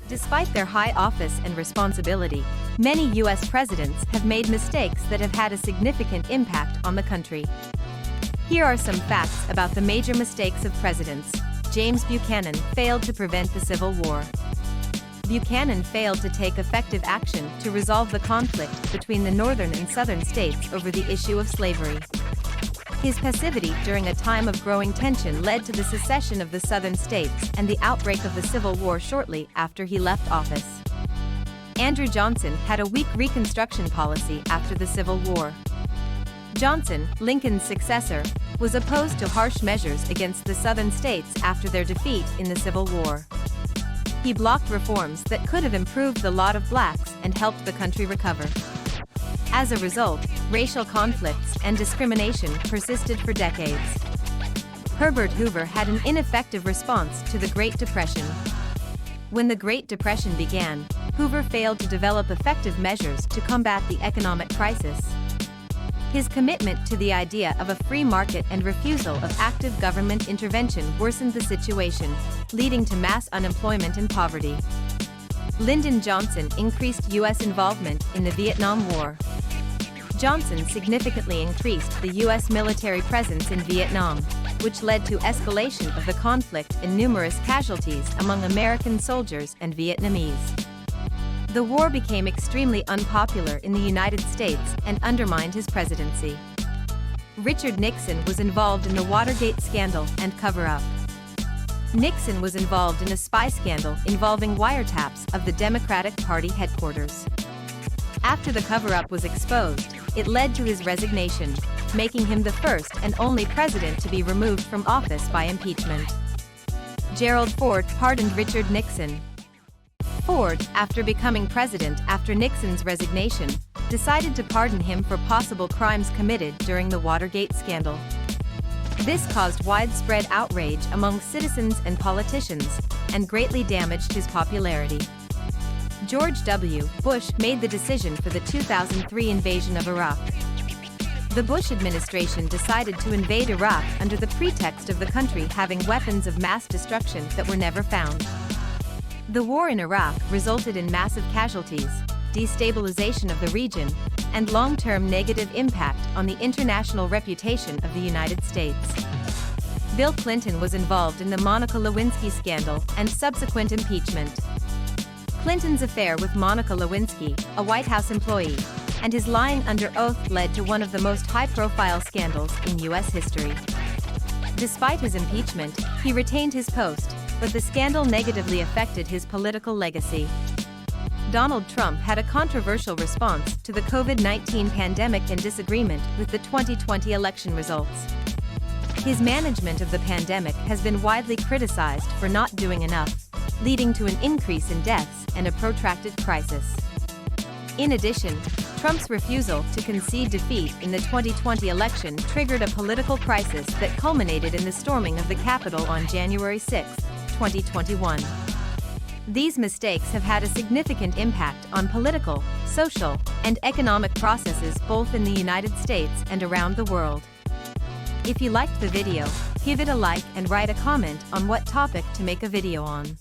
Despite their high office and responsibility, many U.S. presidents have made mistakes that have had a significant impact on the country. Here are some facts about the major mistakes of presidents. James Buchanan failed to prevent the Civil War. Buchanan failed to take effective action to resolve the conflict between the northern and southern states over the issue of slavery. His passivity during a time of growing tension led to the secession of the southern states and the outbreak of the Civil War shortly after he left office. Andrew Johnson had a weak Reconstruction policy after the Civil War. Johnson, Lincoln's successor, was opposed to harsh measures against the southern states after their defeat in the Civil War. He blocked reforms that could have improved the lot of blacks and helped the country recover. As a result, racial conflicts and discrimination persisted for decades. Herbert Hoover had an ineffective response to the Great Depression. When the Great Depression began, Hoover failed to develop effective measures to combat the economic crisis. His commitment to the idea of a free market and refusal of active government intervention worsened the situation, leading to mass unemployment and poverty. Lyndon Johnson increased U.S. involvement in the Vietnam War. Johnson significantly increased the U.S. military presence in Vietnam, which led to escalation of the conflict and numerous casualties among American soldiers and Vietnamese. The war became extremely unpopular in the United States and undermined his presidency. Richard Nixon was involved in the Watergate scandal and cover-up. Nixon was involved in a spy scandal involving wiretaps of the Democratic Party headquarters. After the cover-up was exposed, it led to his resignation, making him the first and only president to be removed from office by impeachment. Gerald Ford pardoned Richard Nixon. Ford, after becoming president after Nixon's resignation, decided to pardon him for possible crimes committed during the Watergate scandal. This caused widespread outrage among citizens and politicians, and greatly damaged his popularity. George W. Bush made the decision for the 2003 invasion of Iraq. The Bush administration decided to invade Iraq under the pretext of the country having weapons of mass destruction that were never found. The war in Iraq resulted in massive casualties, destabilization of the region, and long-term negative impact on the international reputation of the United States. Bill Clinton was involved in the Monica Lewinsky scandal and subsequent impeachment. Clinton's affair with Monica Lewinsky, a White House employee, and his lying under oath led to one of the most high-profile scandals in U.S. history. Despite his impeachment, he retained his post, but the scandal negatively affected his political legacy. Donald Trump had a controversial response to the COVID-19 pandemic and disagreement with the 2020 election results. His management of the pandemic has been widely criticized for not doing enough, leading to an increase in deaths and a protracted crisis. In addition, Trump's refusal to concede defeat in the 2020 election triggered a political crisis that culminated in the storming of the Capitol on January 6, 2021. These mistakes have had a significant impact on political, social, and economic processes both in the United States and around the world. If you liked the video, give it a like and write a comment on what topic to make a video on.